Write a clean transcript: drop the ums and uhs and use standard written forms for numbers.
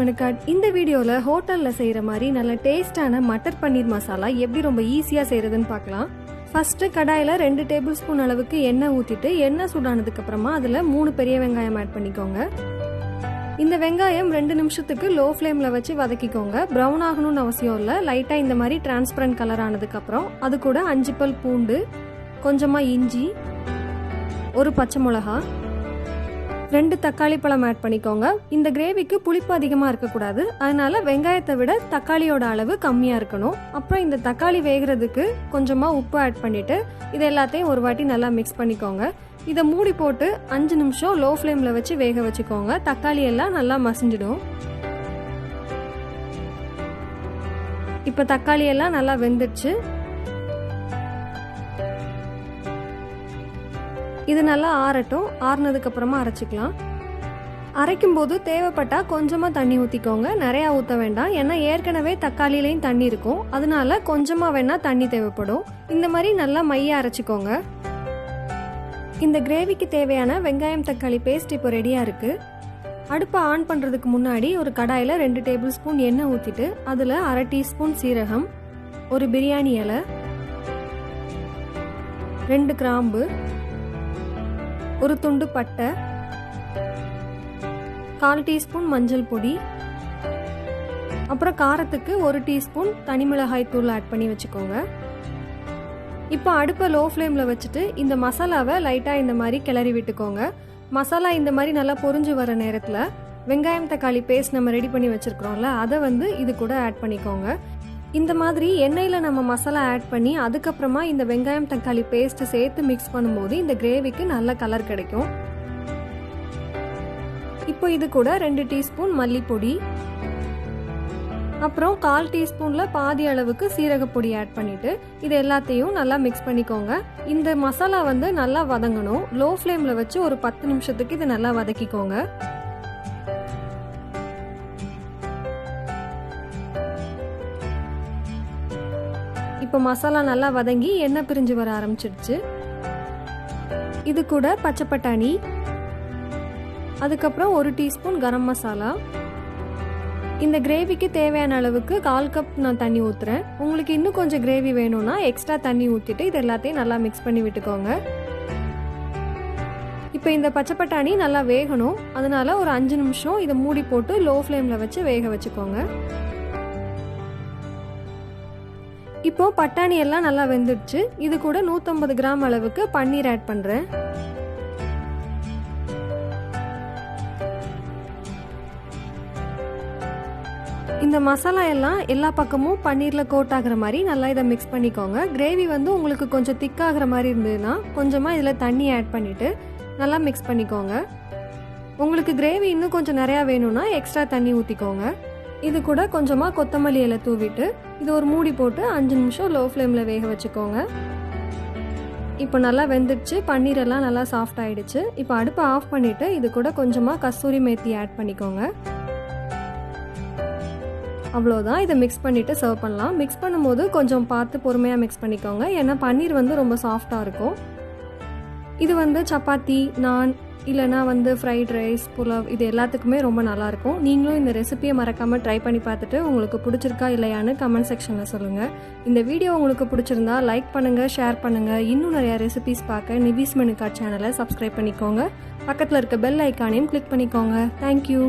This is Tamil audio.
Menu card. இந்த வீடியோவில் ஹோட்டலில் செய்கிற மாதிரி நல்ல டேஸ்டான மட்டர் பன்னீர் மசாலா எப்படி ரொம்ப ஈஸியாக செய்கிறதுன்னு பார்க்கலாம். ஃபஸ்ட்டு கடாயில் 2 டேபிள் ஸ்பூன் அளவுக்கு எண்ணெய் ஊற்றிட்டு எண்ணெய் சூடானதுக்கப்புறமா அதில் 3 பெரிய வெங்காயம் ஆட் பண்ணிக்கோங்க. இந்த வெங்காயம் 2 நிமிஷத்துக்கு லோ ஃப்ளேமில் வச்சு வதக்கிக்கோங்க. ப்ரௌன் ஆகணும்னு அவசியம் இல்லை. லைட்டாக இந்த மாதிரி டிரான்ஸ்பரண்ட் கலர் ஆனதுக்கப்புறம் அது கூட 5 பல் பூண்டு, கொஞ்சமாக இஞ்சி, ஒரு பச்சை மிளகா, 2 தக்காளி பழம் ஆட் பண்ணிக்கோங்க. இந்த கிரேவிக்கு புளிப்பு அதிகமாக இருக்கக்கூடாது, அதனால வெங்காயத்தை விட தக்காளியோட அளவு கம்மியாக இருக்கணும். அப்புறம் இந்த தக்காளி வேகிறதுக்கு கொஞ்சமாக உப்பு ஆட் பண்ணிவிட்டு இது எல்லாத்தையும் ஒரு வாட்டி நல்லா மிக்ஸ் பண்ணிக்கோங்க. இதை மூடி போட்டு 5 நிமிஷம் லோ ஃப்ளேமில் வச்சு வேக வச்சுக்கோங்க. தக்காளி எல்லாம் நல்லா மசிஞ்சிடும். இப்போ தக்காளி எல்லாம் நல்லா வெந்துடுச்சு. இது நல்லா ஆறட்டும். ஆறுனதுக்கு அப்புறமா அரைச்சிக்கலாம். அரைக்கும் போது தேவைப்பட்டா கொஞ்சமாக தண்ணி ஊற்றிக்கோங்க. நிறையா ஊற்ற வேண்டாம், ஏன்னா ஏற்கனவே தக்காளிலையும் தண்ணி இருக்கும். அதனால கொஞ்சமாக வேணால் தண்ணி தேவைப்படும். இந்த மாதிரி நல்லா மைய அரைச்சிக்கோங்க. இந்த கிரேவிக்கு தேவையான வெங்காயம் தக்காளி பேஸ்ட் இப்போ ரெடியாக இருக்குது. அடுப்பை ஆன் பண்ணுறதுக்கு முன்னாடி ஒரு கடாயில் 2 டேபிள் ஸ்பூன் எண்ணெய் ஊற்றிட்டு அதில் 1/2 டீஸ்பூன் சீரகம், ஒரு பிரியாணி இலை, 2 கிராம்பு, ஒரு துண்டு பட்டை, 1/4 டீஸ்பூன் மஞ்சள் பொடி, அப்புறம் காரத்துக்கு 1 டீஸ்பூன் தனி மிளகாய் தூள் ஆட் பண்ணி வச்சுக்கோங்க. இப்போ அடுப்பை லோ ஃப்ளேமில் வச்சுட்டு இந்த மசாலாவை லைட்டாக இந்த மாதிரி கிளறி விட்டுக்கோங்க. மசாலா இந்த மாதிரி நல்லா பொரிஞ்சு வர நேரத்தில் வெங்காயம் தக்காளி பேஸ்ட் நம்ம ரெடி பண்ணி வச்சுருக்கிறோம்ல, அதை இது கூட ஆட் பண்ணிக்கோங்க. இந்த மாதிரி எண்ணெயில் நம்ம மசாலா ஆட் பண்ணி அதுக்கப்புறமா இந்த வெங்காயம் தக்காளி பேஸ்ட் சேர்த்து மிக்ஸ் பண்ணும்போது இந்த கிரேவிக்கு நல்ல கலர் கிடைக்கும். இப்போ இது கூட 2 டீஸ்பூன் மல்லிப்பொடி, அப்புறம் 1/4 டீஸ்பூனில் பாதி அளவுக்கு சீரகப்பொடி ஆட் பண்ணிட்டு இது எல்லாத்தையும் நல்லா மிக்ஸ் பண்ணிக்கோங்க. இந்த மசாலா நல்லா வதங்கணும். லோ ஃப்ளேமில் வச்சு ஒரு 10 நிமிஷத்துக்கு இதை நல்லா வதக்கிக்கோங்க. இப்போ மசாலா நல்லா வதங்கி எண்ணெய் பிரிஞ்சு வர ஆரம்பிச்சிடுச்சு. இது கூட பச்சை பட்டாணி, அதுக்கப்புறம் 1 டீஸ்பூன் கரம் மசாலா. இந்த கிரேவிக்கு தேவையான அளவுக்கு 1/4 கப் நான் தண்ணி ஊற்றுறேன். உங்களுக்கு இன்னும் கொஞ்சம் கிரேவி வேணும்னா எக்ஸ்ட்ரா தண்ணி ஊற்றிட்டு இது எல்லாத்தையும் நல்லா மிக்ஸ் பண்ணி விட்டுக்கோங்க. இப்போ இந்த பச்சை பட்டாணி நல்லா வேகணும், அதனால ஒரு 5 நிமிஷம் இதை மூடி போட்டு லோ ஃப்ளேமில் வச்சு வேக வச்சுக்கோங்க. இப்போ பட்டாணி எல்லாம் நல்லா வெந்துடுச்சு. இது கூட 150 கிராம் அளவுக்கு பன்னீர் ஆட் பண்ணுறேன். இந்த மசாலா எல்லாம் எல்லா பக்கமும் பன்னீரில் கோட் ஆகிற மாதிரி நல்லா இதை மிக்ஸ் பண்ணிக்கோங்க. கிரேவி உங்களுக்கு கொஞ்சம் திக்காகிற மாதிரி இருந்ததுன்னா கொஞ்சமாக இதில் தண்ணி ஆட் பண்ணிவிட்டு நல்லா மிக்ஸ் பண்ணிக்கோங்க. உங்களுக்கு கிரேவி இன்னும் கொஞ்சம் நிறையா வேணும்னா எக்ஸ்ட்ரா தண்ணி ஊற்றிக்கோங்க. இது கூட கொஞ்சமாக கொத்தமல்லி இலை தூவிட்டு இது ஒரு மூடி போட்டு 5 நிமிஷம் லோ ஃப்ளேமில் வேக வச்சுக்கோங்க. இப்போ நல்லா வெந்துடுச்சு. பன்னீர் எல்லாம் நல்லா சாஃப்ட் ஆகிடுச்சு. இப்போ அடுப்பை ஆஃப் பண்ணிவிட்டு இது கூட கொஞ்சமாக கஸ்தூரி மேத்தி ஆட் பண்ணிக்கோங்க. அவ்வளோதான். இதை மிக்ஸ் பண்ணிவிட்டு சர்வ் பண்ணலாம். மிக்ஸ் பண்ணும்போது கொஞ்சம் பார்த்து பொறுமையாக மிக்ஸ் பண்ணிக்கோங்க, ஏன்னா பன்னீர் ரொம்ப சாஃப்டாக இருக்கும். இது சப்பாத்தி, நான் இல்லைனா ஃப்ரைட் ரைஸ், புலாவ் இது எல்லாத்துக்குமே ரொம்ப நல்லாயிருக்கும். நீங்களும் இந்த ரெசிபியை மறக்காமல் ட்ரை பண்ணி பார்த்துட்டு உங்களுக்கு பிடிச்சிருக்கா இல்லையான்னு கமெண்ட் செக்ஷனில் சொல்லுங்கள். இந்த வீடியோ உங்களுக்கு பிடிச்சிருந்தா லைக் பண்ணுங்கள், ஷேர் பண்ணுங்கள். இன்னும் நிறையா ரெசிபிஸ் பார்க்க நிவிஸ் மெனு கார்ட் சேனலை சப்ஸ்கிரைப் பண்ணிக்கோங்க. பக்கத்தில் இருக்க பெல் ஐக்கானையும் கிளிக் பண்ணிக்கோங்க. தேங்க்யூ.